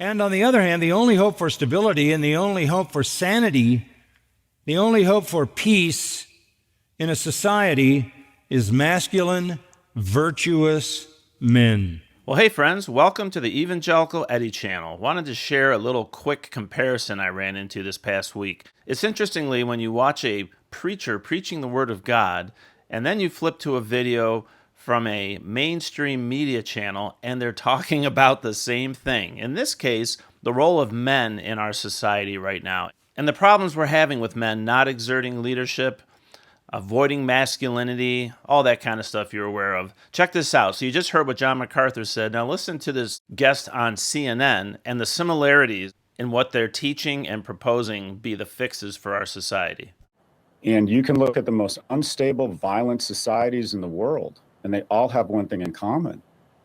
And on the other hand, the only hope for stability and the only hope for sanity, the only hope for peace in a society is masculine, virtuous men. Well, hey friends, welcome to the Evangelical Eddie channel. Wanted to share a little quick comparison I ran into this past week. It's interestingly when you watch a preacher preaching the Word of God, and then you flip to a video from a mainstream media channel, and they're talking about the same thing. In this case, the role of men in our society right now, and the problems we're having with men not exerting leadership, avoiding masculinity, all that kind of stuff you're aware of. Check this out. So you just heard what John MacArthur said. Now listen to this guest on CNN and the similarities in what they're teaching and proposing be the fixes for our society. And you can look at the most unstable, violent societies in the world, and they all have one thing in common.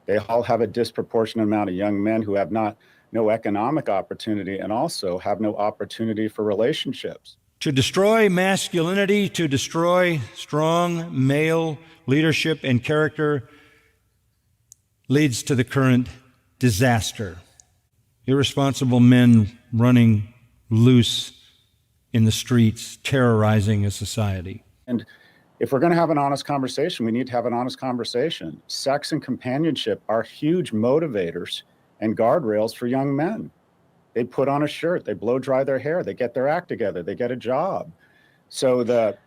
They all have a disproportionate amount of young men who have no economic opportunity and also have no opportunity for relationships. To destroy masculinity, to destroy strong male leadership and character leads to the current disaster. Irresponsible men running loose in the streets, terrorizing a society. And if we're going to have an honest conversation, we need to have an honest conversation. Sex and companionship are huge motivators and guardrails for young men. They put on a shirt, they blow dry their hair, they get their act together, they get a job. So the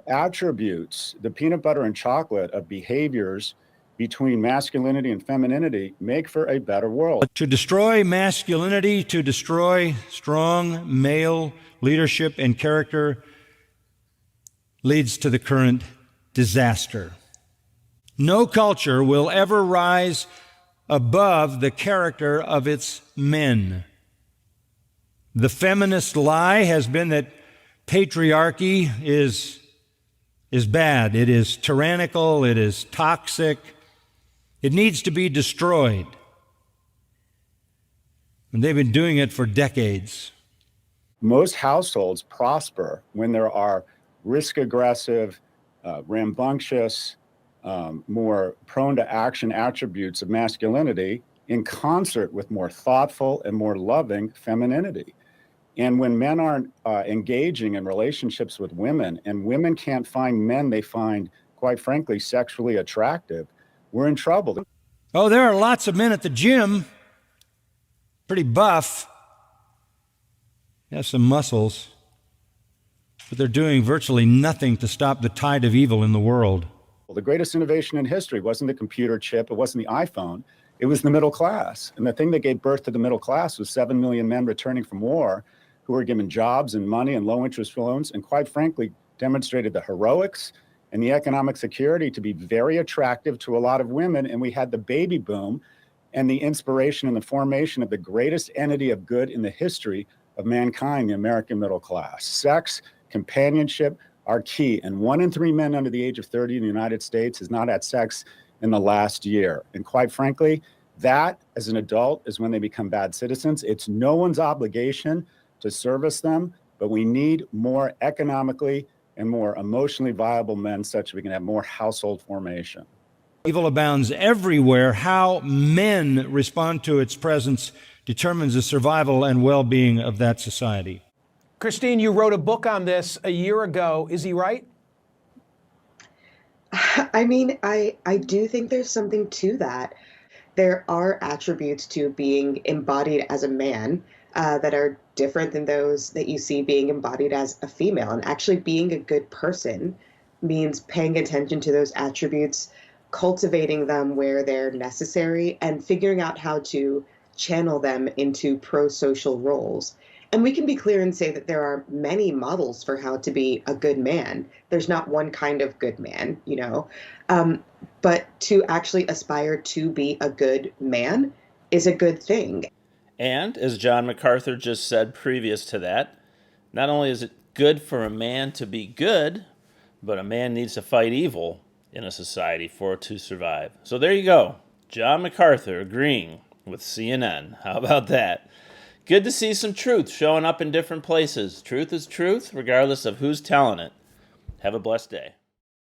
attributes, the peanut butter and chocolate of behaviors between masculinity and femininity make for a better world. To destroy masculinity, to destroy strong male leadership and character leads to the current disaster. No culture will ever rise above the character of its men. The feminist lie has been that patriarchy is bad. It is tyrannical. It is toxic. It needs to be destroyed. And they've been doing it for decades. Most households prosper when there are risk-aggressive, rambunctious, more prone to action attributes of masculinity in concert with more thoughtful and more loving femininity. And when men aren't engaging in relationships with women, and women can't find men they find, quite frankly, sexually attractive, we're in trouble. Oh, there are lots of men at the gym, pretty buff, have some muscles, but they're doing virtually nothing to stop the tide of evil in the world. Well, the greatest innovation in history wasn't the computer chip, it wasn't the iPhone, it was the middle class. And the thing that gave birth to the middle class was 7 million men returning from war who were given jobs and money and low interest loans, and quite frankly, demonstrated the heroics and the economic security to be very attractive to a lot of women. And we had the baby boom and the inspiration and the formation of the greatest entity of good in the history of mankind, the American middle class. Sex, companionship are key. And 1 in 3 men under the age of 30 in the United States has not had sex in the last year. And quite frankly, that as an adult is when they become bad citizens. It's no one's obligation to service them, but we need more economically and more emotionally viable men such that we can have more household formation. Evil abounds everywhere. How men respond to its presence determines the survival and well-being of that society. Christine, you wrote a book on this a year ago. Is he right? I mean, I do think there's something to that. There are attributes to being embodied as a man that are different than those that you see being embodied as a female. And actually being a good person means paying attention to those attributes, cultivating them where they're necessary, and figuring out how to channel them into pro-social roles. And we can be clear and say that there are many models for how to be a good man. There's not one kind of good man, but to actually aspire to be a good man is a good thing. And as John MacArthur just said previous to that, not only is it good for a man to be good, but a man needs to fight evil in a society for it to survive. So there you go. John MacArthur agreeing with CNN. How about that? Good to see some truth showing up in different places. Truth is truth, regardless of who's telling it. Have a blessed day.